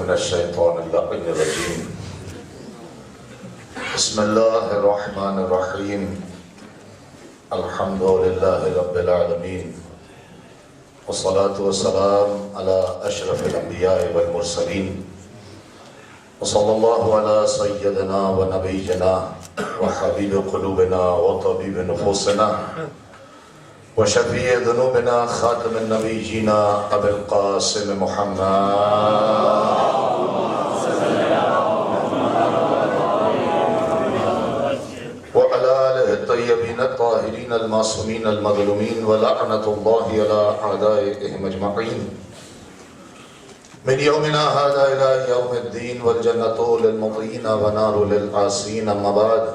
من الشیطان اللعین الرجیم بسم اللہ الرحمن الرحیم الحمد للہ رب العالمین والصلاة والسلام علی اشرف الانبیاء والمرسلین وصلی اللہ علی سیدنا و نبینا وحبیب قلوبنا وطبیب نفوسنا وشفیع ذنوبنا خاتم النبیین ابی القاسم محمد وعلى آلہ الطیبین الطاہرین المعصومین المظلومین ولعنۃ اللہ علی اعدائهم اجمعین من یومنا هذا الى یوم الدین والجنۃ للمطیعین ونار للعاصین اما بعد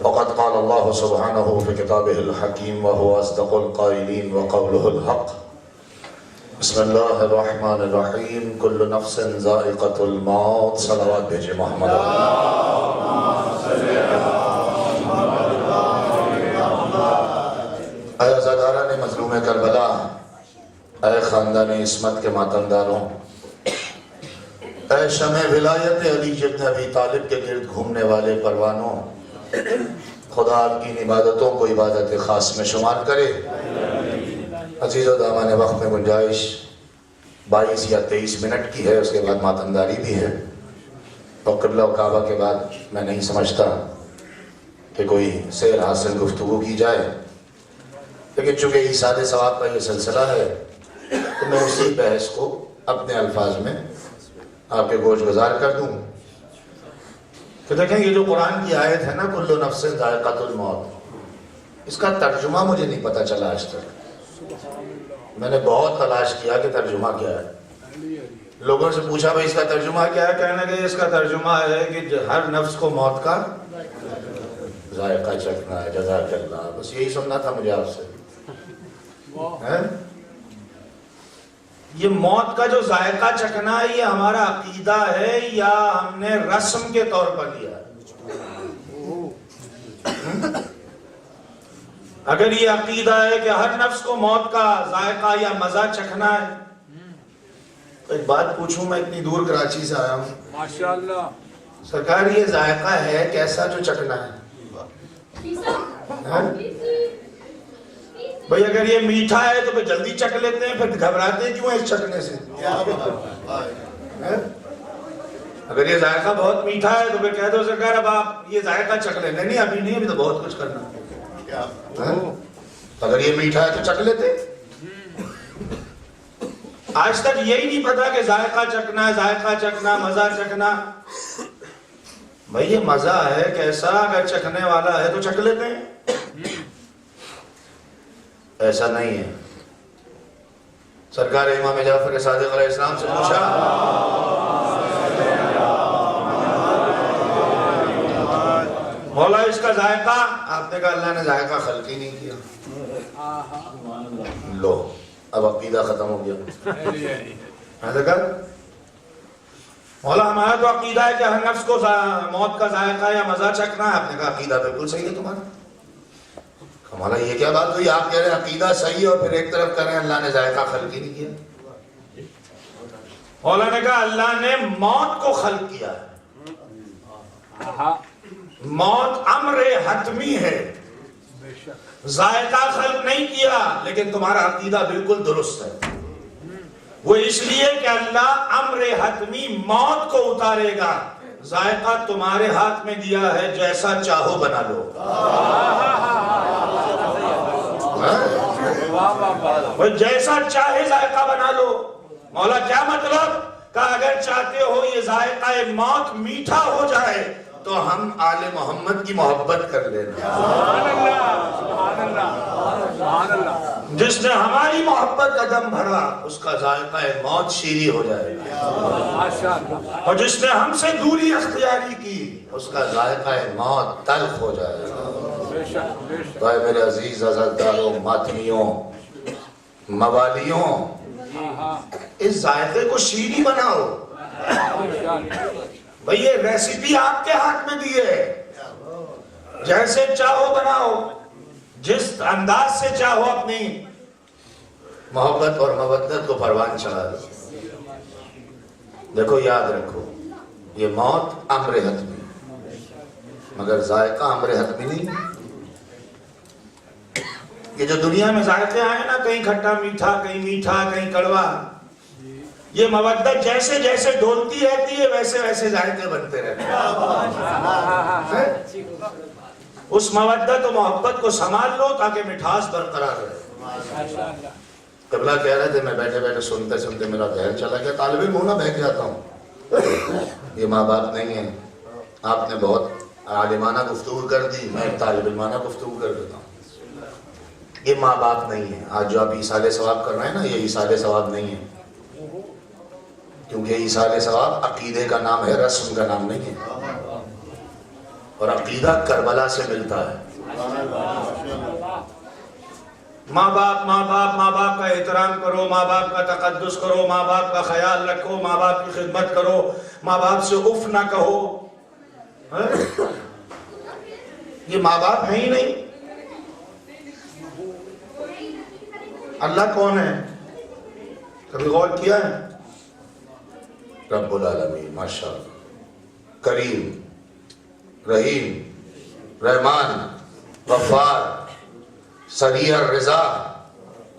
وقد قال الله سبحانه في كتابه الحكيم وهو أصدق القائلين وقوله الحق بسم الله الرحمن الرحيم كل نفس ذائقة الموت صلوات بھیجے محمد اے عزاداران مظلوم کربلا، اے خاندان عصمت کے ماتمداروں، اے شمع ولایت علی ابن ابی طالب کے گرد گھومنے والے پروانوں، خدا آپ کی عبادتوں کو عبادت خاص میں شمار کرے۔ عزیز و دامان وقت میں گنجائش 22 یا 23 منٹ کی ہے، اس کے بعد ماتمداری بھی ہے، اور قبلہ و کعبہ کے بعد میں نہیں سمجھتا کہ کوئی سیر حاصل گفتگو کی جائے، لیکن چونکہ ایصال ثواب کا یہ سلسلہ ہے تو میں اسی بحث کو اپنے الفاظ میں آپ کے گوش گزار کر دوں کہ دیکھیں یہ جو قرآن کی آیت ہے نا کل نفس ذائقۃ الموت، اس کا ترجمہ مجھے نہیں پتا چلا آج تک۔ میں نے بہت تلاش کیا کہ ترجمہ کیا ہے، لوگوں سے پوچھا بھائی اس کا ترجمہ کیا ہے، کہنے کہ اس کا ترجمہ ہے کہ ہر نفس کو موت کا ذائقہ چکھنا ہے۔ جزاک اللہ، بس یہی سننا تھا مجھے آپ سے۔ یہ موت کا جو ذائقہ چکھنا ہے یہ ہمارا عقیدہ ہے یا ہم نے رسم کے طور پر لیا ہے؟ اگر یہ عقیدہ ہے کہ ہر نفس کو موت کا ذائقہ یا مزہ چکھنا ہے تو ایک بات پوچھوں، میں اتنی دور کراچی سے آیا ہوں، ماشاءاللہ سرکار یہ ذائقہ ہے کیسا جو چکھنا ہے؟ بھئی اگر یہ میٹھا ہے تو پھر جلدی چکھ لیتے ہیں، پھر گھبراتے کیوں ہیں اس چکھنے سے؟ اگر یہ ذائقہ بہت میٹھا ہے تو پھر کہہ دو سرکار اب آپ یہ ذائقہ چکھ لیں، نہیں ابھی نہیں، ابھی تو بہت کچھ کرنا۔ اگر یہ میٹھا ہے تو چکھ لیتے۔ آج تک یہی نہیں پتا کہ ذائقہ چکھنا، ذائقہ چکھنا، مزہ چکھنا۔ بھئی یہ مزہ ہے کیسا، اگر چکھنے والا ہے تو چکھ لیتے ہیں، ایسا نہیں ہے۔ سرکار امام جعفر صادق علیہ السلام سے پوچھا مولا اس کا ذائقہ، آپ نے کہا اللہ نے ذائقہ خلق ہی نہیں کیا۔ لو اب عقیدہ ختم ہو گیا۔ مولا ہمارا تو عقیدہ ہے کہ ہر نفس کو موت کا ذائقہ یا مزہ چکھنا ہے، آپ نے کہا عقیدہ بالکل صحیح ہے تمہارا۔ مولا یہ کیا بات ہوئی، آپ کہہ رہے ہیں عقیدہ صحیح اور پھر ایک طرف کہہ رہے ہیں اللہ نے ذائقہ خلق ہی نہیں کیا۔ مولا نے کہا اللہ نے موت کو خلق کیا ہے، موت امر حتمی ہے، ذائقہ خلق نہیں کیا، لیکن تمہارا عقیدہ بالکل درست ہے۔ وہ اس لیے کہ اللہ امر حتمی موت کو اتارے گا، ذائقہ تمہارے ہاتھ میں دیا ہے، جیسا چاہو بنا لو۔ جیسا چاہے ذائقہ بنا لو۔ مولا کیا مطلب؟ کہ اگر چاہتے ہو یہ ذائقہ موت میٹھا ہو جائے تو ہم آل محمد کی محبت کر لینا۔ جس نے ہماری محبت کا دم بھرا اس کا ذائقہ موت شیریں ہو جائے گا، اور جس نے ہم سے دوری اختیاری کی اس کا ذائقہ موت تلخ ہو جائے گا۔ تو اے میرے عزیز عزاداروں، ماتمیوں، موالیوں، اس ذائقے کو شیریں بناؤ۔ بھئی یہ ریسیپی آپ کے ہاتھ میں دی ہے، جیسے چاہو بناؤ، جس انداز سے چاہو اپنی محبت اور مودت کو پروان چڑھا دو۔ دیکھو یاد رکھو یہ موت امر حتمی مگر ذائقہ امر حتمی نہیں. یہ جو دنیا میں ذائقے آئے نا کہیں کھٹا میٹھا کہیں کڑوا یہ مودت جیسے جیسے ڈھولتی رہتی ہے ویسے ویسے ذائقے بنتے رہتے ہیں. اس مودت و محبت کو سنبھال لو تاکہ مٹھاس برقرار رہے. قبلہ کہہ رہے تھے میں بیٹھے بیٹھے سنتے سنتے میرا ذہن چلا گیا طالب علم ہونا بہک جاتا ہوں. یہ ماں باپ نہیں ہے. آپ نے بہت عالمانہ گفتگو کر دی میں طالب علمانہ گفتگو کر دیتا ہوں. یہ ماں باپ نہیں ہے. آج جو آپ ایصال ثواب کر رہے ہیں نا یہ ایصال ثواب نہیں ہے کیونکہ ایصال ثواب عقیدے کا نام ہے رسم کا نام نہیں ہے اور عقیدہ کربلا سے ملتا ہے. ماں باپ کا احترام کرو, ماں باپ کا تقدس کرو, ماں باپ کا خیال رکھو, ماں باپ کی خدمت کرو, ماں باپ سے اف نہ کہو. یہ ماں باپ ہے ہی نہیں. اللہ کون ہے کبھی غور کیا ہے؟ رب العالمین ماشاءاللہ کریم رحیم رحمان غفار سریع الرضا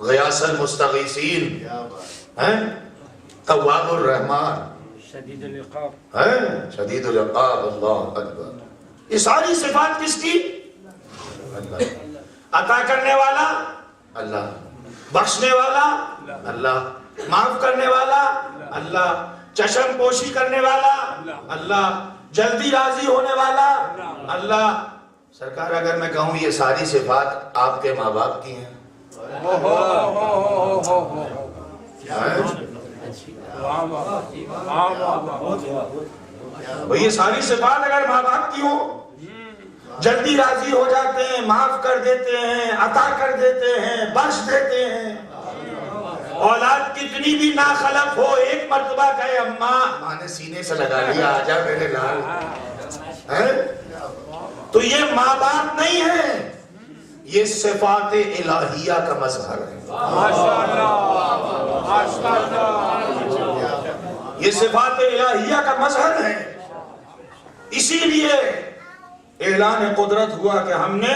غیاث المستغیثین تواب الرحمن شدید العقاب شدید العقاب. اللہ اکبر. یہ ساری صفات کس کی؟ اللہ. عطا کرنے والا اللہ, بخشنے والا اللہ, معاف کرنے والا اللہ, چشم پوشی کرنے والا اللہ, جلدی راضی ہونے والا اللہ. سرکار اگر میں کہوں یہ ساری صفات آپ کے ماں باپ کی ہیں یہ ساری صفات اگر ماں باپ کی ہوں جلدی راضی ہو جاتے ہیں, معاف کر دیتے ہیں, عطا کر دیتے ہیں, بخش دیتے ہیں. اولاد کتنی بھی ناخلف ہو ایک مرتبہ کہے اماں, ماں نے سینے سے لگا لیا آجا میرے لال. تو یہ ماں باپ نہیں ہے, یہ صفات الہیہ کا مظہر ہے. یہ صفات الہیہ کا مظہر ہے. اسی لیے اعلان قدرت ہوا کہ ہم نے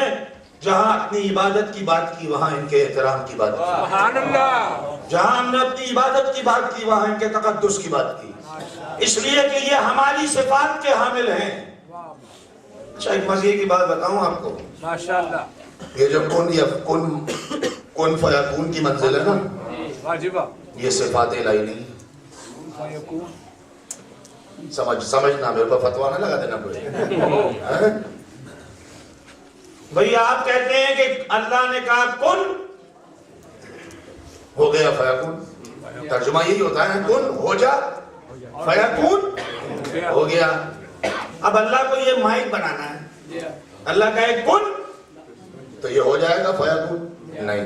جہاں اپنی عبادت کی بات کی وہاں ان کے احترام کی بات کی, جہاں ہم نے اپنی عبادت کی بات کی وہاں ان کے تقدس کی بات کی, اس لیے کہ یہ ہماری صفات کے حامل ہیں. اچھا ایک مزے کی بات بتاؤں آپ کو, ماشاءاللہ یہ جو کن فیکون کی منزل ہے نا یہ صفات الہی نہیں ہے. سمجھنا, میرے کو فتویٰ نہ لگا دینا کوئی. بھئی آپ کہتے ہیں کہ اللہ نے کہا کن ہو گیا فیکون, ترجمہ یہی ہوتا ہے کن ہو جا فیکون ہو گیا. اب اللہ کو یہ مائک بنانا ہے, اللہ کہے کن تو یہ ہو جائے گا فیکون نہیں.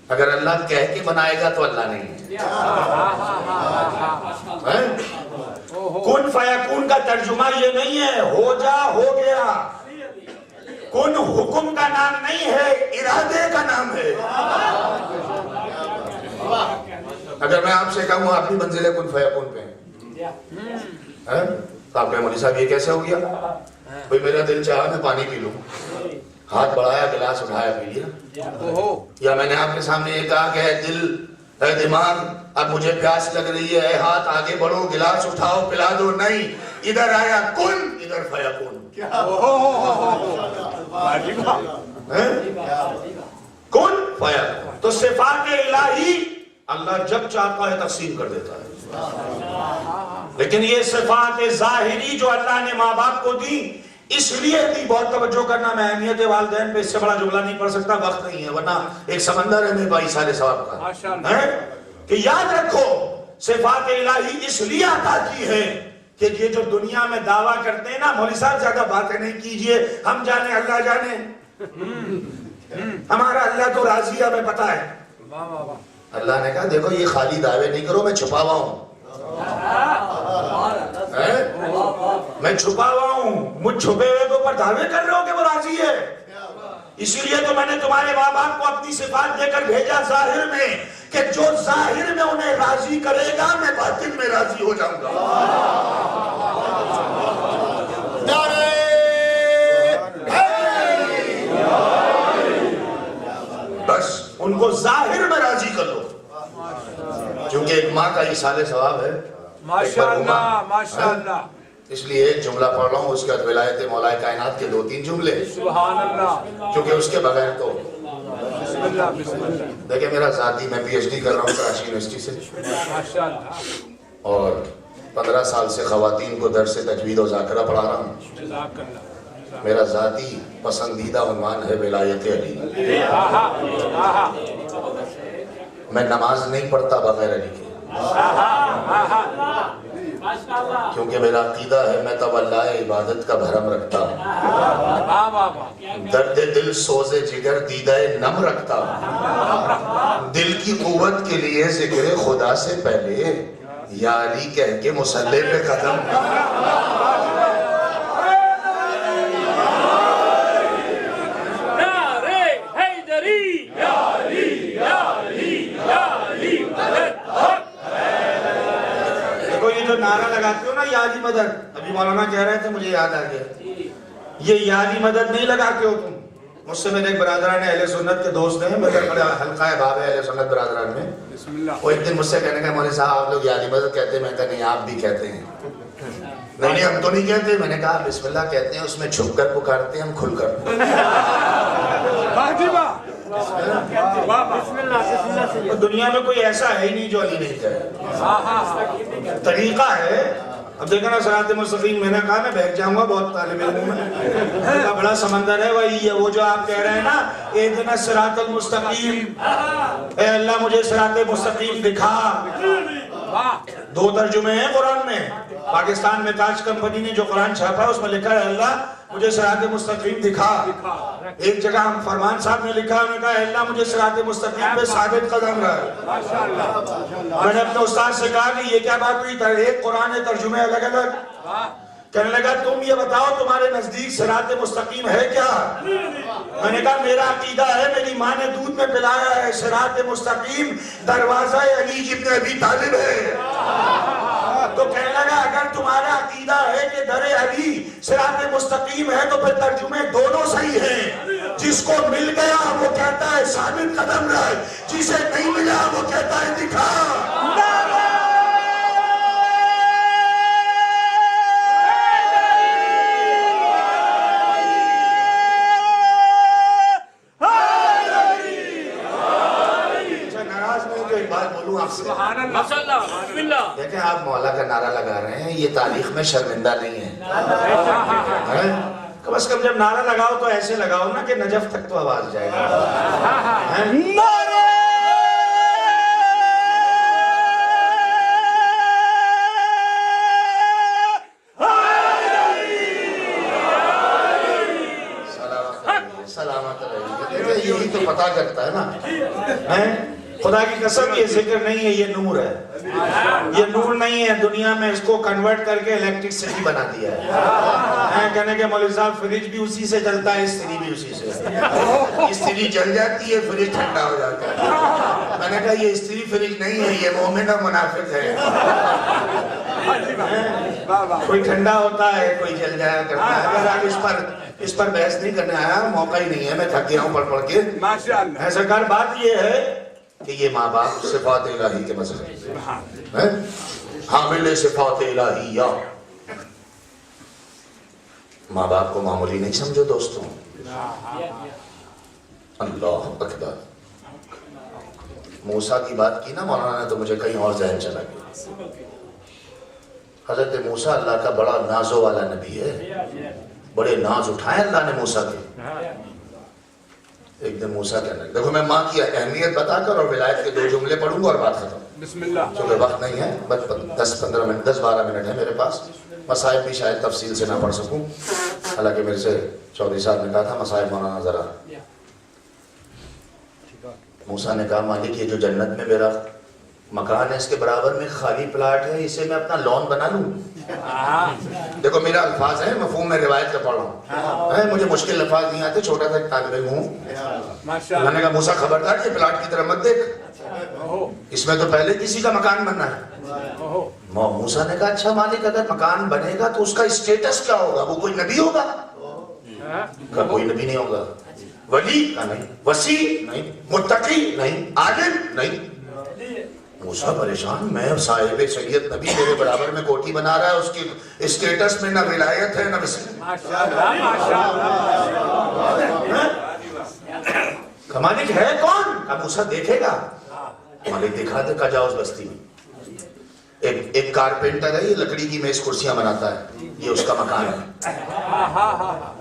اگر اللہ کہہ کے بنائے گا تو اللہ نہیں ہے. کن فیکون کا ترجمہ یہ نہیں ہے ہو جا ہو گیا. کن حکم کا نام نہیں ہے, ارادے کا نام ہے. اگر میں آپ سے کہوں آپ کی منزل کن فیکون پہ تو آپ کہیں مولوی صاحب یہ کیسے ہو گیا؟ بھئی میرا دل چاہا میں پانی پی لوں, ہاتھ بڑھایا گلاس اٹھایا پی لیا. یا میں نے آپ کے سامنے یہ کہا کہ اے دل اے دماغ اب مجھے پیاس لگ رہی ہے, اے ہاتھ آگے بڑھو گلاس اٹھاؤ پلا دو, نہیں, ادھر آیا کن ادھر فیکون. کن فیکون. تو صفات الہی اللہ جب چاہتا ہے تقسیم کر دیتا ہے. لیکن یہ صفات ظاہری جو اللہ نے ماں باپ کو دی اس لیے دی, بہت توجہ کرنا, میں اہمیت والدین پہ اس سے بڑا جملہ نہیں پڑھ سکتا, وقت نہیں ہے, ورنہ ایک سمندر ہے میرے بھائی سارے ثواب کا, کہ یاد رکھو صفات الہی اس لیے عطا کی ہے کہ یہ جو دنیا میں دعویٰ کرتے ہیں نا مولوی صاحب زیادہ باتیں نہیں کیجئے, ہم جانے اللہ جانے, ہمارا اللہ تو راضی ہے ہمیں پتا ہے. اللہ نے کہا دیکھو یہ خالی دعوے نہیں کرو, میں چھپا ہوا ہوں, میں چھپا ہوا ہوں, مجھ چھپے ہوئے کے اوپر دعوے کر رہے ہو کہ وہ راضی ہے. اسی لیے تو میں نے تمہارے ماں باپ کو اپنی صفات دے کر بھیجا ظاہر میں کہ جو ظاہر میں انہیں راضی کرے گا میں باطن میں راضی ہو ہو جاؤں گا. بس ان کو ظاہر میں راضی کر لو، کیونکہ ایک ماں کا ایصال ثواب ہے. ماشاءاللہ ماشاءاللہ. اس لیے ایک جملہ پڑھ رہا ہوں، اس کے بعد ولایت مولا کائنات کے 2-3 جملے، سبحان اللہ. کیونکہ اس کے بغیر تو بسم اللہ بسم اللہ. دیکھیں میرا ذاتی، میں پی ایچ ڈی کر رہا ہوں کراچی یونیورسٹی سے، ماشاءاللہ. اور 15 سال سے خواتین کو درس تجوید و ذاکرہ پڑھا رہا ہوں. جزاک اللہ. میرا ذاتی پسندیدہ عنوان ہے ولایت علی. آہا آہا میں نماز نہیں پڑھتا بغیر علی کے، کیونکہ میرا عقیدہ ہے میں تولا عبادت کا بھرم رکھتا ہوں، واہ واہ واہ. درد دل سوز جگر دیدہ نم رکھتا ہوں. دل کی قوت کے لیے ذکر خدا سے پہلے یا علی کہہ کے مصلی پہ قدم. نعرے حیدری یا علی یا علی یا علی مدد حق. دیکھو یہ جو نعرہ لگاتے ہو نا یا علی مدد، ابھی مولانا کہہ رہے تھے مجھے یاد آ گیا، یہ یا علی مدد نہیں لگاتے ہو تم. مجھ سے میرے ایک برادران اہل سنت کے دوست ہیں، میرے بڑے حلقہ باب ہے اہل سنت برادران میں. بسم اللہ. وہ ایک دن مجھ سے کہنے کا مولوی صاحب آپ لوگ یا علی مدد کہتے ہیں؟ میں کہا نہیں آپ بھی کہتے ہیں. نہیں ہم تو نہیں کہتے. میں نے کہا بسم اللہ کہتے ہیں، اس میں چھپ کر پکارتے ہیں، ہم کھل کر. واہ جی واہ. واہ واہ. بسم اللہ سے. تو دنیا میں کوئی ایسا ہے ہی نہیں جو علی نہیں کہے. آہا. طریقہ ہے. اب دیکھیں نا صراط مستقیم، میں نے کہا میں بہک جاؤں گا بہت طالب علموں میں، کا بڑا سمندر ہے وہی ہے وہ جو آپ کہہ رہے ہیں نا اہدنا الصراط المستقیم، اے اللہ مجھے صراط مستقیم دکھا. واہ. 2 ترجمے ہیں قرآن میں. پاکستان میں تاج کمپنی نے جو قرآن چھاپا اس میں لکھا ہے اللہ مجھے صراط مستقیم دکھا. ایک جگہ ہم فرمان صاحب نے لکھا، انہوں نے کہا اے اللہ مجھے صراط مستقیم پہ ثابت قدم رہا. ماشاءاللہ. میں نے اپنے استاد سے کہا کہ یہ کیا بات ہوئی، ایک قرآن ترجمے الگ الگ. کہنے لگا تم یہ بتاؤ تمہارے نزدیک صراط مستقیم ہے کیا؟ میں نے کہا میرا عقیدہ ہے، میری ماں نے دودھ میں پلایا ہے، صراط مستقیم دروازہ علی ابن ابی طالب ہے. تو کہنے لگا اگر تمہارا عقیدہ ہے کہ در علی صراط مستقیم ہے تو پھر ترجمے دونوں صحیح ہیں. جس کو مل گیا وہ کہتا ہے ثابت قدم رہے، جسے نہیں ملا وہ کہتا ہے دکھا. سبحان اللہ. ماشاءاللہ. بسم اللہ. دیکھیں آپ مولا کا نعرہ لگا رہے ہیں، یہ تاریخ میں شرمندہ نہیں ہے. کم از کم جب نعرہ لگاؤ تو ایسے لگاؤ نا کہ نجف تک تو آواز جائے گا. سلامت رہیے. یہی تو پتہ کرتا ہے نا. خدا کی قسم یہ ذکر نہیں ہے، یہ نور ہے. یہ نور نہیں ہے، دنیا میں اس کو کنورٹ کر کے الیکٹرسٹی بنا دیا ہے. کہنے کے مولوی صاحب فریج بھی اسی سے چلتا ہے، استری بھی اسی سے. استری جل جاتی ہے، فریج ٹھنڈا ہو جاتا ہے. میں نے کہا یہ استری فریج نہیں ہے، یہ مومن اور منافق ہے. کوئی ٹھنڈا ہوتا ہے کوئی جل جایا کرتا ہے. اگر آپ اس پر بحث نہیں کرنے آیا، موقع ہی نہیں ہے، میں تھک گیا ہوں پڑھ پڑھ کے. ماشاءاللہ. سرکار بات یہ ہے کہ یہ ماں باپ صفات الہی کے مظہر ہیں، حامل صفات الہیہ. ماں باپ کو معمولی نہیں سمجھو دوستوں. اللہ اکبر. موسیٰ کی بات کی نا مولانا نے تو مجھے کہیں اور ذہن چلا گیا. حضرت موسیٰ اللہ کا بڑا نازوں والا نبی ہے، بڑے ناز اٹھائے اللہ نے موسیٰ کے. ایک دن موسیٰ کہنے لگے، دیکھو میں ماں کی اہمیت بتا کر اور ولایت کے 2 جملے پڑھوں گا اور بات ختم. بسم اللہ. چونکہ وقت نہیں ہے، بس 10-15 منٹ 10-12 منٹ ہے میرے پاس. مصائب بھی شاید تفصیل سے نہ پڑھ سکوں، حالانکہ میرے سے چودھری صاحب نے کہا تھا مصائب مولانا ذرا. موسیٰ نے کہا مالک یہ جو جنت میں میرا مکان ہے اس کے برابر میں خالی پلاٹ ہے، اسے میں اپنا لون بنا لوں. دیکھو میرا الفاظ ہے، مفہوم میں روایت کا پڑھ رہا ہوں، مجھے مشکل الفاظ نہیں آتے، چھوٹا سا ایک طالب علم ہوں. میں نے کہا موسیٰ خبردار یہ پلاٹ کی طرف مت دیکھ، اس میں تو پہلے کسی کا مکان بننا ہے. موسیٰ نے کہا اچھا مالک اگر مکان بنے گا تو اس کا اسٹیٹس کیا ہوگا؟ وہ کوئی نبی ہوگا؟ کہا کوئی نبی نہیں ہوگا. ولی؟ کہا نہیں. وسیع؟ نہیں. متقی؟ نہیں. عالم؟ نہیں. موسیٰ پریشان, میں صاحب سید نبی میرے برابر میں کوٹھی بنا رہا ہے, اس کی اسٹیٹس میں نہ ولایت ہے نہ وسیع. کہا مالک ہے کون؟ کہا موسیٰ دیکھے گا. مالک دکھا دے. کہا جاؤ اس بستی میں, ایک کارپینٹر ہے, یہ لکڑی کی میز کرسیاں بناتا ہے, یہ اس کا مکان ہے.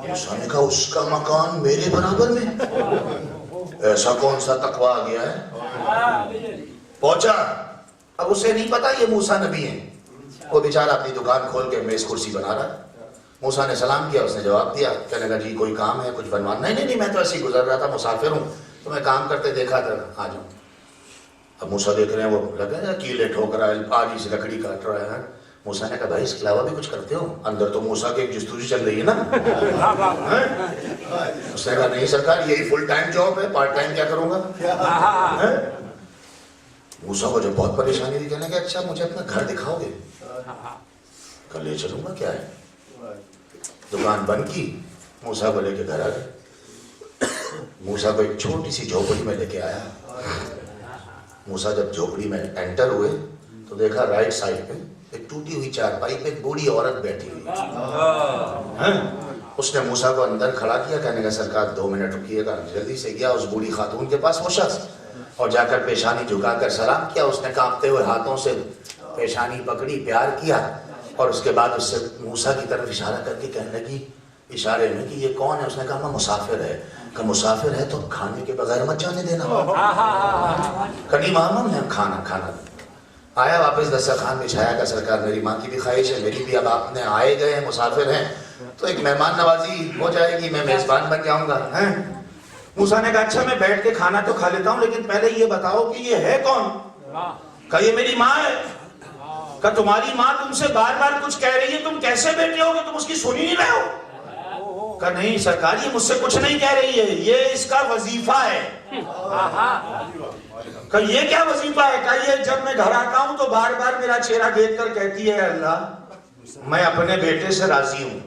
موسیٰ نے کہا اس کا مکان میرے برابر میں؟ ایسا کون سا تقوی آ گیا ہے؟ پہنچا. اب اسے نہیں پتا یہ موسیٰ نبی ہیں. وہ بیچارہ اپنی دکان کھول کے میز کرسی بنا رہا ہے. موسیٰ نے سلام کیا, اس نے جواب دیا, کہنے لگا جی کوئی کام ہے کچھ بنوانا؟ نہیں, میں تو ایسے ہی گزر رہا تھا, مسافر ہوں, تو میں کام کرتے دیکھا تھا, آ جاؤں. اب موسیٰ دیکھ رہے ہیں, وہ لگا کیلے ٹھوک رہا ہے, آگی سے لکڑی کاٹ رہا ہے. موسیٰ نے کہا بھائی اس کے علاوہ بھی کچھ کرتے ہو؟ اندر تو موسیٰ کی ایک جستجو چل رہی ہے نا. اس نے کہا نہیں سرکار, یہی فل ٹائم جاب ہے, پارٹ ٹائم کیا کروں گا؟ موسیٰ کو جب بہت پریشانی تھی, کہنے کہ اچھا مجھے اپنا گھر دکھاؤ گے؟ کل لے چلوں گا, کیا ہے. دکان بند کی, موسیٰ کو لے کے گھر آ گئے. موسیٰ کو ایک چھوٹی سی جھوپڑی میں لے کے آیا. موسیٰ جب جھوپڑی میں انٹر ہوئے تو دیکھا رائٹ سائڈ پہ ایک ٹوٹی ہوئی چارپائی پہ ایک بوڑھی عورت بیٹھی ہوئی. اس نے موسیٰ کو اندر کھڑا کیا, کہنے کا سرکار 2 منٹ رکیے گا. جلدی سے گیا اس بوڑھی خاتون کے پاس, وہ شخص, اور جا کر پیشانی جھکا کر سلام کیا. اس نے کانپتے ہوئے ہاتھوں سے پیشانی پکڑی, پیار کیا, اور اس کے بعد اس سے موسیٰ کی طرف اشارہ کر کے کہنے لگی اشارے میں کہ یہ کون ہے؟ اس نے کہا میں مسافر ہے. کہ مسافر ہے تو کھانے کے بغیر مت جانے دینا. کنی ماما میں کھانا آیا, واپس دسترخوان بچھایا کہ سرکار میری ماں کی بھی خواہش ہے, میری بھی, اب آپ نے آئے گئے ہیں, مسافر ہیں, تو ایک مہمان نوازی ہو جائے گی, میں میزبان بن جاؤں گا. موسیٰ نے کہا اچھا میں بیٹھ کے کھانا تو کھا لیتا ہوں, لیکن پہلے یہ بتاؤ کہ یہ ہے کون؟ کہا یہ میری ماں ہے. کہا تمہاری ماں تم سے بار بار کچھ کہہ رہی ہے, تم کیسے بیٹھے ہو گے, تم اس کی سن ہی نہیں رہے ہو؟ کہا نہیں سرکار یہ مجھ سے کچھ نہیں کہہ رہی ہے, یہ اس کا وظیفہ ہے. کہا یہ کیا وظیفہ ہے؟ کہا یہ جب میں گھر آتا ہوں تو بار بار میرا چہرہ دیکھ کر کہتی ہے اللہ میں اپنے بیٹے سے راضی ہوں,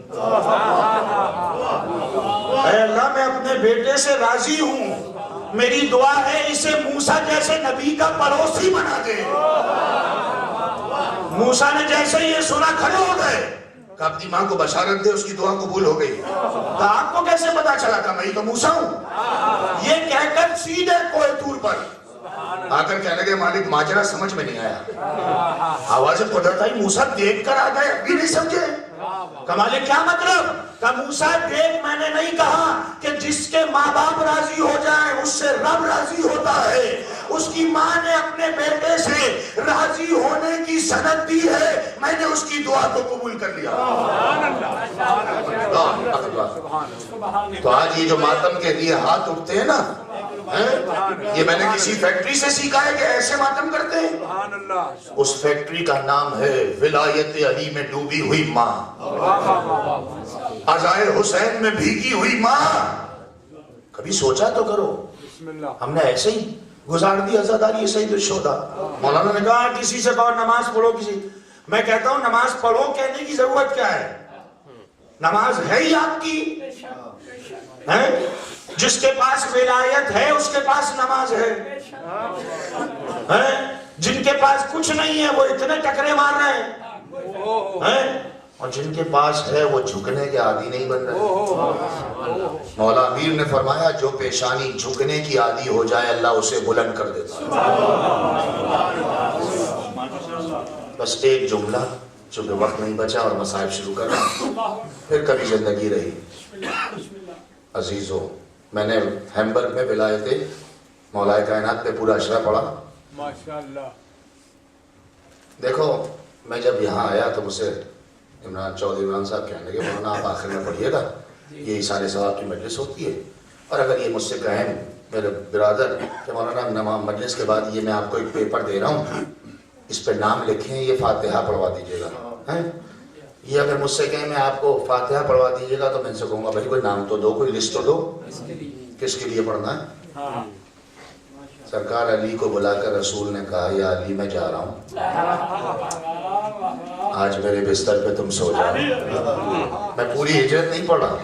اے اللہ میں اپنے بیٹے سے راضی ہوں, میری دعا ہے اسے موسیٰ جیسے نبی کا پڑوسی بنا دے. موسیٰ نے جیسے یہ سنا کھڑے ہو گئے, کہ اپنی ماں کو بشارت دے اس کی دعا قبول ہو گئی. کہ آپ کو کیسے پتا چلا؟ کہ میں تو موسیٰ ہوں. یہ کہہ کر سیدھے کوہ طور پر آ کر کہنے لگے مالک ماجرا سمجھ میں نہیں آیا. آواز قدرت آئی, موسیٰ دیکھ کر آ گئے, ابھی نہیں سمجھے. کہ مالک کیا مطلب؟ کہ موسیٰ دیکھ, میں نے نہیں کہا کہ جس کے ماں باپ راضی ہو جائیں اس سے رب راضی ہوتا ہے. اس کی ماں نے اپنے بیٹے سے راضی ہونے کی سند دی ہے, میں نے اس کی دعا کو قبول کر لیا. تو آج یہ جو ماتم کے لیے ہاتھ اٹھتے ہیں نا, یہ میں نے کسی فیکٹری سے سیکھا ہے کہ ایسے ماتم کرتے ہیں. اس فیکٹری کا نام ہے ولایت علی میں ڈوبی ہوئی ماں, عزائے حسین میں بھیگی ہوئی ماں. کبھی سوچا تو کرو, ہم نے ایسے ہی گزار دی عزاداری سید الشہداء. مولانا نے کہا کسی سے کہو نماز پڑھو, کسی, میں کہتا ہوں نماز پڑھو کہنے کی ضرورت کیا ہے؟ نماز ہے ہی آپ کی. جس کے پاس ولایت ہے اس کے پاس نماز ہے. جن کے پاس کچھ نہیں ہے وہ اتنے ٹکرے مار رہے ہیں, اور جن کے پاس ہے وہ جھکنے کے عادی نہیں بن رہے. مولا امیر نے فرمایا جو پیشانی جھکنے کی عادی ہو جائے اللہ اسے بلند کر دیتا ہے. بس ایک جملہ, چونکہ وقت نہیں بچا اور مصائب شروع کر رہا, پھر کبھی زندگی رہی. عزیزو, میں نے ہیمبرگ میں ولایت مولا کائنات پہ پورا اشرا پڑھا. ماشاءاللہ. دیکھو میں جب یہاں آیا تو مجھ سے چودھری عمران صاحب کہنے لگے مولانا آپ آخر میں پڑھیے گا, یہ سارے ثواب کی مجلس ہوتی ہے, اور اگر یہ مجھ سے کہیں میرے برادر کہ مولانا مجلس کے بعد یہ میں آپ کو ایک پیپر دے رہا ہوں, اس پہ نام لکھیں, یہ فاتحہ پڑھوا دیجیے گا. یہ اگر مجھ سے کہیں میں آپ کو فاتحہ پڑھوا دیجیے گا تو میں ان سے کہوں گا بھائی کوئی نام تو دو, کوئی لسٹ تو دو, کس کے لیے پڑھنا ہے. سرکار علی کو بلا کر رسول نے کہا یا علی میں جا رہا ہوں, آج میرے بستر پہ تم سو جاؤ. میں پوری ہجرت نہیں پڑھ رہا,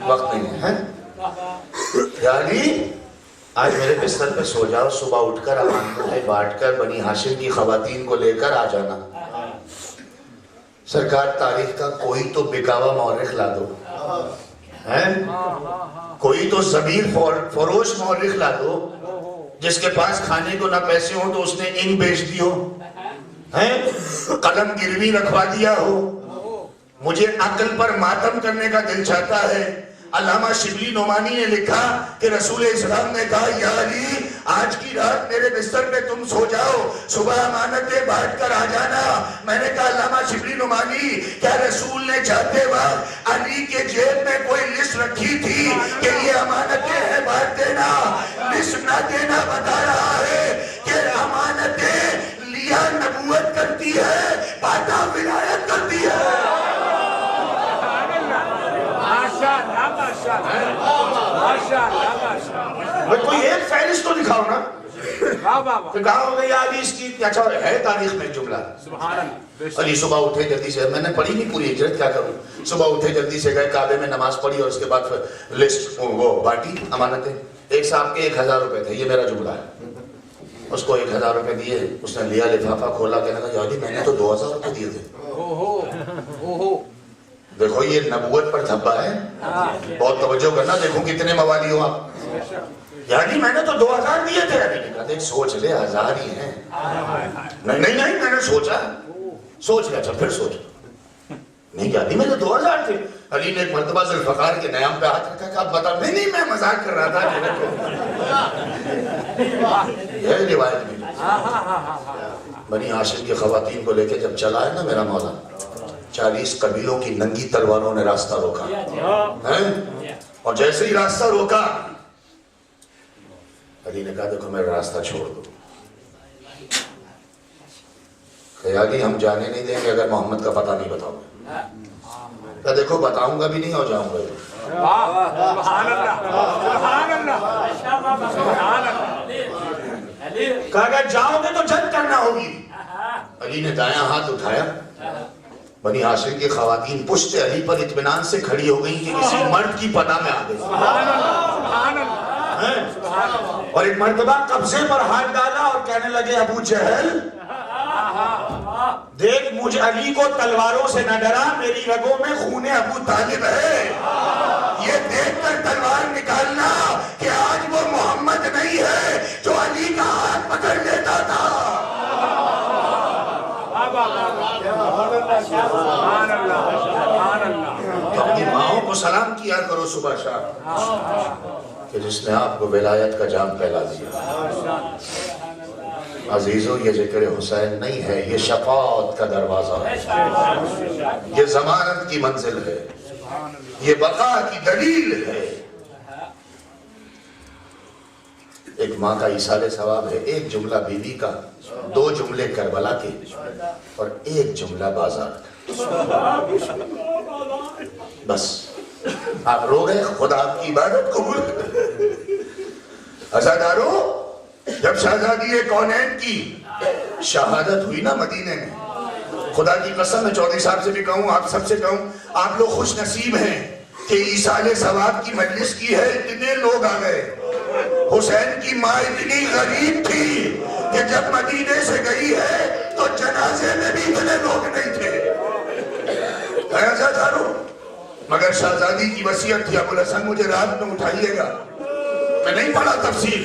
وقت نہیں ہے. یا علی آج میرے بستر پہ سو جاؤ, صبح اٹھ کر امانتیں بانٹ کر بنی ہاشم کی خواتین کو لے کر آ جانا. سرکار تاریخ کا کوئی تو بکاوا مورخ لا دو, کوئی تو ضمیر فروش مورخ لا دو جس کے پاس کھانے کو نہ پیسے ہوں تو اس نے انک بیچ دی ہو, قلم گروی رکھوا دیا ہو. مجھے عقل پر ماتم کرنے کا دل چاہتا ہے. علامہ شبلی نعمانی نے لکھا کہ رسول اسلام نے کہا یا علی آج کی رات میرے بستر پہ تم سو جاؤ, صبح امانتیں بانٹ کر آ جانا. میں نے کہا علامہ شبلی نعمانی کیا رسول نے جاتے وقت علی کے جیب میں کوئی لسٹ رکھی تھی کہ یہ امانتیں ہیں بانٹ دینا؟ لسٹ نہ دینا بتا رہا ہے کہ امانتیں لیا نبوت کرتی ہے, باتا ولایت کرتی ہے. کوئی ایک فہرست تو دکھاؤ نا. کہا ہوگا یا حدیث کی اچھا ہے تاریخ میں جملہ. علی صبح اٹھے جلدی سے, میں نے پڑھی نہیں پوری ہجرت, کیا کروں. صبح اٹھے جلدی سے گئے کعبے میں نماز پڑھی اور اس کے بعد لسٹ وہ بانٹی امانتیں. ایک صاحب کے 1000 روپے تھے, یہ میرا جملہ ہے. اس کو 1000 روپے دیے, اس نے لیا لفافہ کھولا, کہنے لگا یا علی میں نے تو 2000 روپے دیے تھے. دیکھو یہ نبوت پر دھبا ہے, بہت توجہ کرنا, دیکھو کتنے موالی ہو آپ. یعنی میں نے تو 2000 دیے تھے. علی نے کہا دیکھ سوچ لے 1000 ہی ہیں. نہیں میں نے سوچا, سوچ لیا. اچھا پھر سوچ نہیں کیا میں نے 2000 تھے. علی نے ایک مرتبہ ذوالفقار کے نیام پہ ہاتھ رکھا کہ آپ بتا. نہیں میں مذاق کر رہا تھا. یہ روایت میں بنی ہاشم کی خواتین کو لے کے جب چلا ہے نا میرا مولا, 40 قبیلوں کی ننگی تلواروں نے راستہ روکا, اور جیسے ہی راستہ روکا علی نے کہا دیکھو میرا راستہ چھوڑ دو. خیالی ہم جانے نہیں دیں گے اگر محمد کا پتہ نہیں بتاؤ گے. کہا دیکھو بتاؤں گا بھی نہیں اور جاؤں گا بھی. کہا اگر جاؤ گے تو جنگ کرنا ہوگی. علی نے دایاں ہاتھ اٹھایا, بنی ہاشم کی خواتین پشت علی پر اطمینان سے کھڑی ہو گئیں کہ کسی مرد کی پناہ میں آ گئی. اور ایک مرتبہ قبضے پر ہاتھ ڈالا اور کہنے لگے ابو جہل دیکھ مجھ علی کو تلواروں سے نہ ڈرا, میری رگوں میں خون ابو طالب ہے. یہ دیکھ کر تلوار نکالنا کہ آج وہ محمد نہیں ہے جو علی کا ہاتھ پکڑ لیتا تھا. اپنی ماؤں کو سلام کیا کرو صبح شام کہ جس نے آپ کو ولایت کا جام پھیلا دیا. عزیزو یہ ذکر حسین نہیں ہے, یہ شفاعت کا دروازہ ہے, یہ ضمانت کی منزل ہے, یہ بقا کی دلیل ہے. ایک ماں کا ایصال ثواب ہے, ایک جملہ بیوی کا, 2 جملے کربلا کے اور 1 جملہ بازار کا. بس آپ رو گئے, خدا آپ کی عبادت قبول کرے. عزادارو جب شہزادی کونین کی شہادت ہوئی نا مدینے میں, خدا کی قسم میں چودھری صاحب سے بھی کہوں, آپ سب سے کہوں, آپ لوگ خوش نصیب ہیں کہ ایصال ثواب کی مجلس کی ہے. اتنے لوگ آ گئے. حسین کی ماں اتنی غریب تھی کہ جب مدینے سے گئی ہے تو جنازے میں بھی اتنے لوگ نہیں تھے. مگر شہزادی کی وصیت تھی, ابو الحسن مجھے رات میں اٹھائیے گا. میں نہیں پڑھا تفسیر,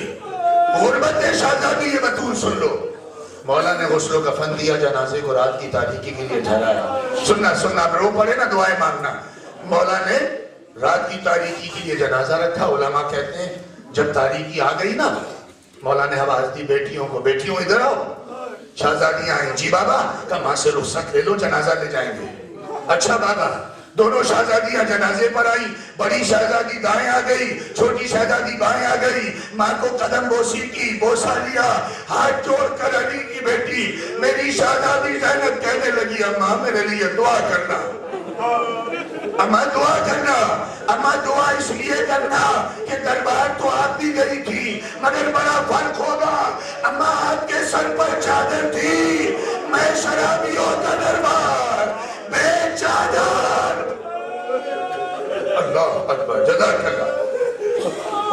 غربت شہزادی یہ بطول سن لو. مولا نے غسل و کفن دیا, جنازے کو رات کی تاریکی کے لیے ٹھہرایا. سننا آپ رو پڑے نا دعائیں مانگنا. مولا نے رات کی تاریکی کے لیے جنازہ رکھا. علماء کہتے ہیں جب تاریکی آ گئی نا, مولا نے آواز دی بیٹیوں کو, بیٹیوں ادھر آؤ. شہزادیاں آئیں. جی بابا. کہا ماں سے رخصت لے لو, جنازہ لے جائیں گے. اچھا بابا. دونوں شہزادیاں جنازے پر آئیں. بڑی شہزادی دائیں آ گئی, چھوٹی شہزادی بائیں آ گئی. ماں کو قدم بوسی کی, بوسا لیا, ہاتھ جوڑ کر علی کی بیٹی میری شہزادی زینب کہنے لگی اماں میرے لیے دعا کرنا. اماں دعا کرنا. اماں دعا اس لیے کرنا کہ دربار تو آپ بھی گئی تھی مگر بڑا فرق ہوگا. اماں آپ کے سر پر چادر تھی, میں شرابیوں کا دربار چادر. اللہ اکبر. جزاک اللہ.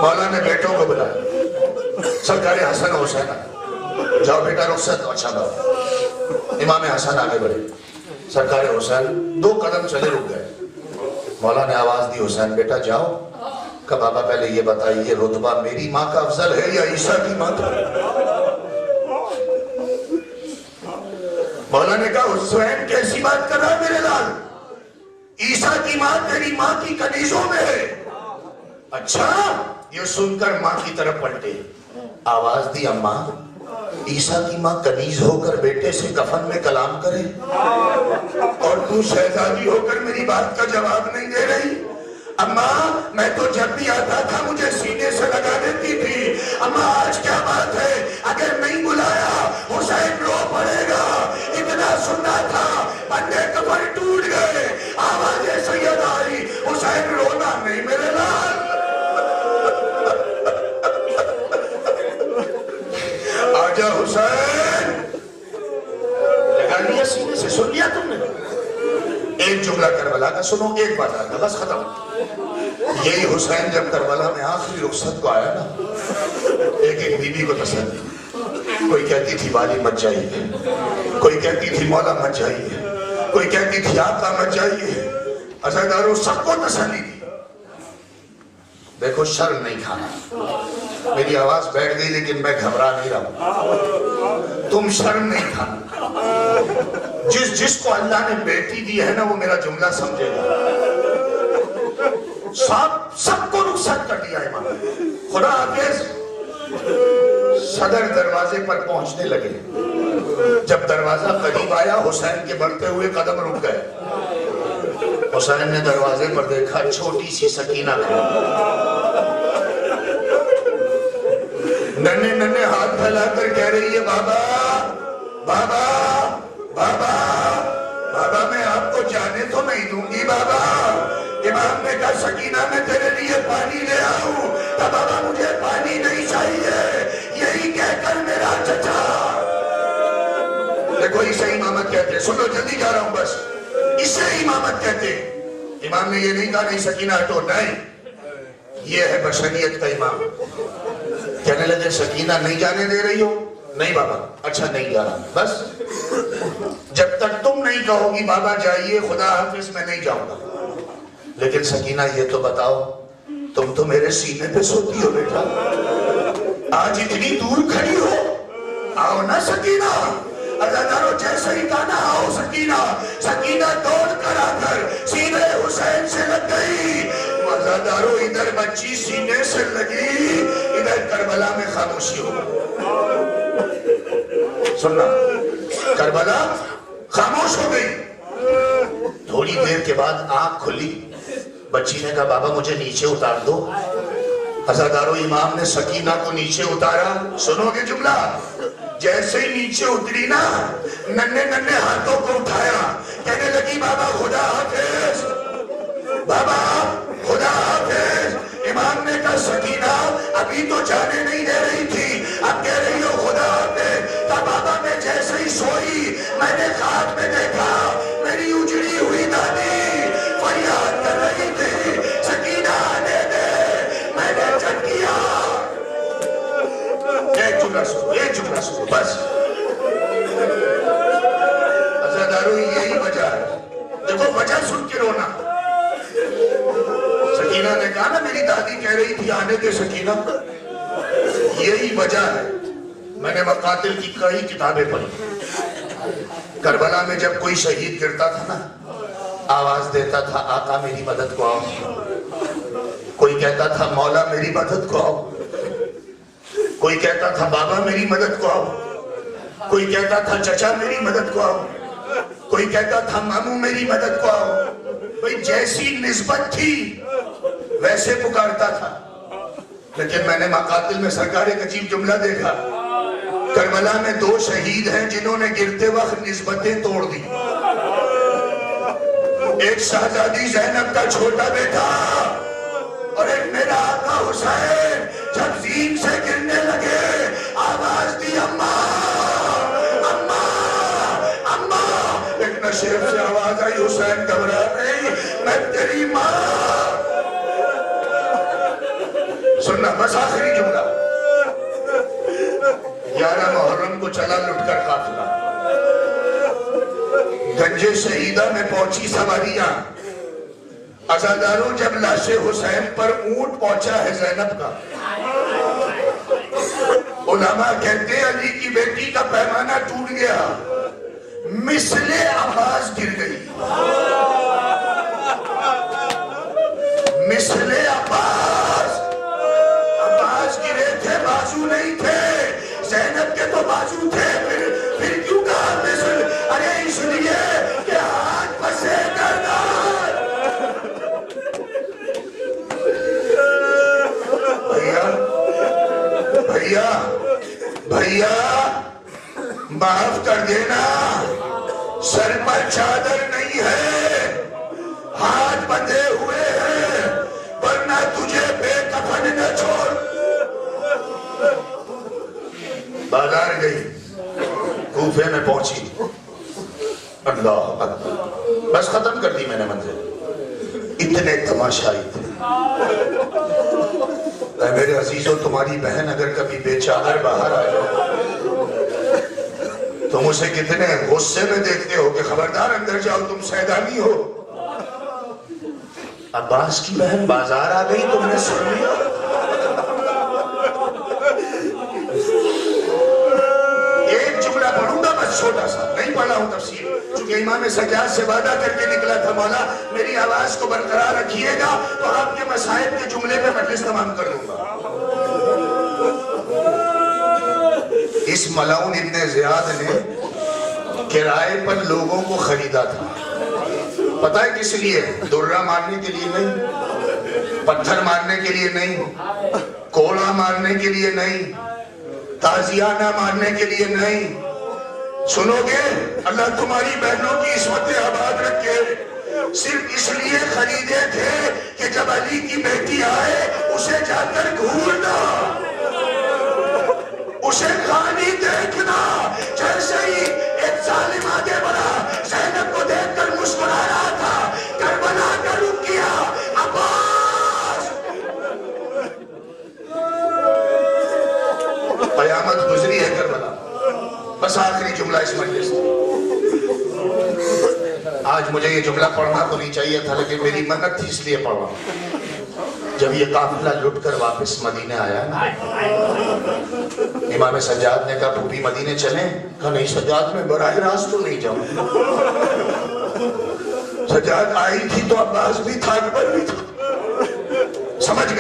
مولا نے بیٹوں کو بلایا. سرکار حسن حسین جاؤ بیٹا رخصت. اچھا بات. امام حسن آگے بڑھے. سرکار حسین 2 قدم چلے رک گئے. مولا نے آواز دی حسین بیٹا جاؤ. کہ بابا پہلے یہ بتائیے رتبہ میری ماں کا افضل ہے یا عیسیٰ کی ماں کا؟ مولا نے کہا حسین کیسی بات کر رہا ہے میرے لال؟ عیسیٰ کی ماں تیری ماں کی کنیزوں میں ہے. اچھا. یہ سن کر ماں کی طرف پلٹے. آواز دی اماں عیسیٰ کی ماں کنیز ہو کر بیٹے سے کفن میں کلام کرے اور تو شہزادی ہو کر میری بات کا جواب نہیں دے رہی؟ اماں میں تو جب بھی آتا تھا مجھے سینے سے لگا دیتی تھی. اماں آج کیا بات ہے؟ اگر نہیں بلایا حسین رو پڑے گا. اتنا سننا تھا بندے کفن ٹوٹ گئے. آواز سید آئی حسین رونا نہیں میرے لال. آجا حسین. لگا لیا سینے سے. سن لیا تم نے؟ ایک جملہ کربلا کا سنو. ایک بات آتا بس ختم. یہی حسین جب کربلا میں آخری رخصت کو آیا نا ایک بیوی کو تسلی. کوئی کہتی تھی والی مت جائیے, کوئی کہتی تھی مولا مت جائیے, کوئی کہتی تھی آقا مت جائیے. عزاداروں سب کو تسلی دی. دیکھو شرم نہیں کھانا. میری آواز بیٹھ گئی لیکن میں گھبرا نہیں رہا. تم شرم نہیں کھانا. جس کو اللہ نے بیٹی دی ہے نا وہ میرا جملہ سمجھے گا. سب کو رخصت کر دیا امام. خدا حافظ. صدر دروازے پر پہنچنے لگے. جب دروازہ قریب آیا حسین کے بڑھتے ہوئے قدم رک گئے. حسین نے دروازے پر دیکھا چھوٹی سی سکینہ کھڑی. ننھے ننھے ہاتھ پھیلا کر کہہ رہی ہے بابا بابا بابا بابا میں آپ کو جانے تو نہیں دوں گی بابا. امام نے کہا سکینہ میں تیرے لیے پانی لے آؤں. کہا بابا مجھے پانی نہیں چاہیے. یہی کہہ کر میرا چچا. دیکھو اسے امامت کہتے ہیں. سنو جلدی جا رہا ہوں بس. اسے امامت کہتے ہیں. امام نے یہ نہیں کہا نہیں سکینہ ہٹو. نہیں, یہ ہے بشریت کا امام. کہنے لگے سکینہ نہیں جانے دے رہی ہو؟ نہیں بابا. اچھا نہیں جا رہا. بس جب تک تم نہیں کہو گی بابا جائیے خدا حافظ میں نہیں جاؤں گا. لیکن سکینہ یہ تو بتاؤ تم تو میرے سینے پہ سوتی ہو بیٹا. آج اتنی دور کھڑی ہو. آؤ نا سکینہ. عزاداروں جیسے ہی کہا نا آؤ سکینہ. سکینہ دوڑ کر آ کر سینے حسین سے لگ گئی. عزاداروں ادھر بچی سینے سے لگی, ادھر کربلا میں خاموشی ہو. سننا کربلا خاموش ہو گئی. تھوڑی دیر کے بعد آنکھ کھلی. بچی نے کہا بابا مجھے نیچے اتار دو. عزاداروں امام نے سکینہ کو نیچے اتارا. سنو گے جملہ. جیسے ہی نیچے اتری نا ننھے ننھے ہاتھوں کو اٹھایا. کہنے لگی بابا خدا حافظ بابا خدا حافظ. امام نے کہا سکینہ ابھی تو جانے نہیں دے رہی تھی اب کہہ رہی ہو خدا حافظ. کہا بابا میں جیسے ہی سوئی میں نے خواب میں دیکھا میری اجڑی ہوئی دادی فریاد کر رہی تھی سکینہ آنے دے. میں نے چک کیا. ایک جملہ سنو بس. عزاداروں یہی وجہ ہے. دیکھو وجہ سن کے رونا. سکینہ نے کہا نا میری دادی کہہ رہی تھی آنے دے سکینہ. یہی وجہ ہے. میں نے مقاتل کی کئی کتابیں پڑھی. کربلا میں جب کوئی شہید گرتا تھا نا آواز دیتا تھا آقا میری مدد کو آؤ. کوئی کہتا تھا مولا میری مدد کو آؤ. کوئی کہتا تھا بابا میری مدد کو آؤ. کوئی کہتا تھا چچا میری مدد کو آؤ. کوئی کہتا تھا ماموں میری مدد کو آؤ. بھئی جیسی نسبت تھی ویسے پکارتا تھا. لیکن میں نے مقاتل میں سرکار ایک عجیب جملہ دیکھا. کربلا میں 2 شہید ہیں جنہوں نے گرتے وقت نسبتیں توڑ دی. ایک شہزادی زینب کا چھوٹا بیٹا اور ایک میرا آقا حسین. جب زین سے گرنے لگے آواز دی اماں اماں اماں. ایک نشیب سے آواز آئی حسین گھبرا نہیں میں تیری ماں. سننا بس آخری جملہ. 11 محرم کو چلا لٹ کر قافلہ. گنج شہیدہ میں پہنچی سواریاں. عزاداروں جب لاش حسین پر اونٹ پہنچا ہے زینب کا. علماء کہتے ہیں علی کی بیٹی کا پیمانہ ٹوٹ گیا. مثل عباس گر گئی. مثل عباس. عباس گرے تھے بازو نہیں تھے. زینب کے تو بازو تھے. پھر کیوں کہا مثل؟ ارے اس لیے کہ ہاتھ پسے کردار. بھیا معاف کر دینا. سر پر چادر نہیں ہے, ہاتھ بندھے ہوئے ہیں, ورنہ تجھے بے کفن نہ چھوڑ. بازار گئی, کوفے میں پہنچی. اللہ اکبر. بس ختم کر دی میں نے منزل. اتنے تماشائی تھے. اے میرے عزیزوں, تمہاری بہن اگر کبھی بے چادر باہر آ جائے تم اسے کتنے غصے میں دیکھتے ہو کہ خبردار اندر جاؤ, تم سیدانی ہو. عباس کی بہن بازار آ گئی, تم نے سن لیا. ایک جملہ پڑھوں گا بس چھوٹا سا, نہیں پڑھا ہوں تفسیر, چونکہ امام سجاد سے وعدہ کر کے نکلا تھا مولا میری آواز کو برقرار رکھیے گا تو آپ کے مسائل کے جملے پہ مجلس تمام کر دوں گا. اس ملعون ابن زیاد نے کرائے پر لوگوں کو خریدا تھا. پتہ ہے کس لیے؟ درہ مارنے کے لیے نہیں, پتھر مارنے کے لیے نہیں, کوڑا مارنے کے لیے نہیں, تازیانہ مارنے کے لیے نہیں. سنو گے, اللہ تمہاری بہنوں کی عصمت آباد رکھے. صرف اس لیے خریدے تھے کہ جب علی کی بیٹی آئے اسے جا کر گھورنا, اسے خالی دیکھنا. جیسے ہی ایک ظالم آگے بڑھا, زینب کو دیکھ کر مسکرا رہا تھا, کربلا کا رخ کیا. عباس. قیامت گزری ہے کربلا. بس آخری جملہ اس مجلس. آج مجھے یہ جملہ پڑھنا تو نہیں چاہیے تھا, لیکن میری منت تھی اس لیے پڑھا. جب یہ قافلہ لٹ کر واپس مدینے آیا نا, امام سجاد نے کہا پھوپھی مدینے چلیں؟ کہا نہیں سجاد, میں براہ راست تو نہیں جاؤں. سجاد آئی تھی تو عباس بھی تھا, اکبر بھی تھا. سمجھ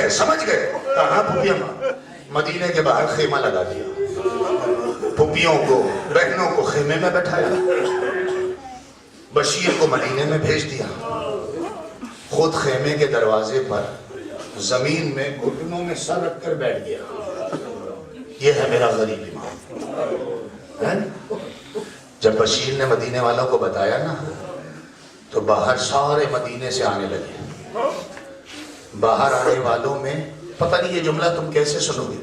گئے. کہا پھوپھی اماں, مدینے کے باہر خیمہ لگا دیا, پھوپھیوں کو بہنوں کو خیمے میں بٹھایا, بشیر کو مدینے میں بھیج دیا, خود خیمے کے دروازے پر زمین میں گھٹنوں میں سر رکھ کر بیٹھ گیا. یہ ہے میرا غریب امام. جب بشیر نے مدینے والوں کو بتایا نا تو باہر سارے مدینے سے آنے لگے. باہر آنے والوں میں پتہ نہیں یہ جملہ تم کیسے سنو گے,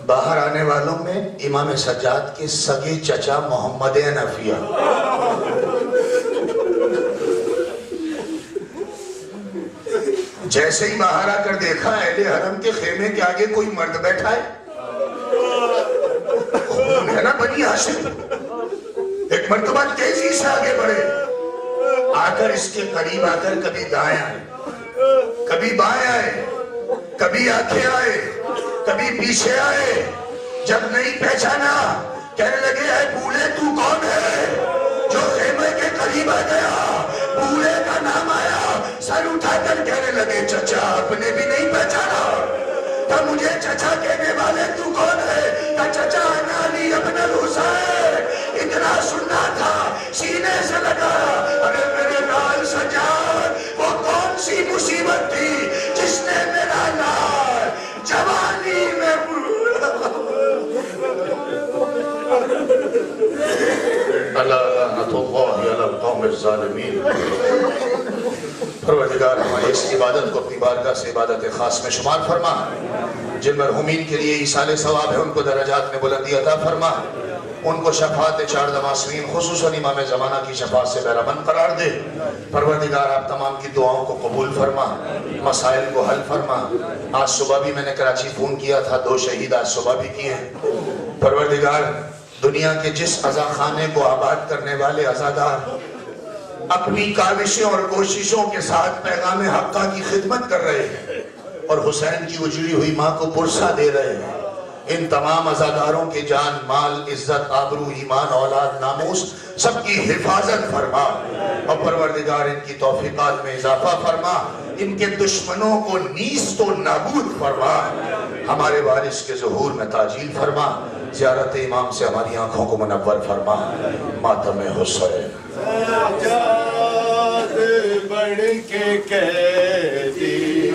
باہر آنے والوں میں امام سجاد کے سگے چچا محمد حنفیہ. جیسے ہی باہر آ کر دیکھا اہل حرم کے خیمے کے آگے کوئی مرد بیٹھا ہے, خون ہے نا بنی ہاشم. ایک مرتبہ تیزی سے آگے بڑھے, آ کر اس کے قریب آ کر کبھی دائیں آئے, کبھی بائیں آئے, کبھی آنکھیں آئے, کبھی پیچھے آئے. جب نہیں پہچانا کہنے لگے اے بوڑھے تو کون ہے جو خیمے کے قریب آ گیا؟ بوڑھے کا نام آیا, سر اٹھا کر کہنے لگے چچا. آپ نے بھی نہیں پہچانا. کہ مجھے چچا کہنے والے تو کون ہے؟ کہ چچا انا علی ابن الحسین. اتنا سننا تھا, سینے سے لگا. ارے میرے لال سجاد, وہ کون سی مصیبت تھی جس نے میرا لال جوانی میں لعنت اللہ علی القوم الظالمین. پروردگار ہماری اس عبادت کو اپنی بارگاہ سے عبادت خاص میں شمار فرما. جن مرحومین کے لیے ایصال ثواب ہے ان کو درجات میں بلندی عطا فرما. ان کو شفاعت چار معصومین خصوصاً امام زمانہ کی شفاعت سے بہرامند قرار دے۔ پروردگار آپ تمام کی دعاؤں کو قبول فرما، مسائل کو حل فرما۔ آج صبح بھی میں نے کراچی فون کیا تھا، 2 شہید آج صبح بھی کیے۔ پروردگار دنیا کے جس عزا خانے کو آباد کرنے والے عزادار اپنی کاوشوں اور کوششوں کے ساتھ پیغام حقہ کی خدمت کر رہے ہیں اور حسین کی اجڑی ہوئی ماں کو پرسہ دے رہے ہیں، ان تمام عزاداروں کے جان، مال، عزت، آبرو، ایمان، اولاد، ناموس سب کی حفاظت فرما اور پروردگار ان کی توفیقات میں اضافہ فرما، ان کے دشمنوں کو نیست و نابود فرما، ہمارے وارث کے ظہور میں تعجیل فرما، زیارت امام سے ہماری آنکھوں کو منور فرما۔ ماتم حسین سجاد بڑھ کے کہہ دی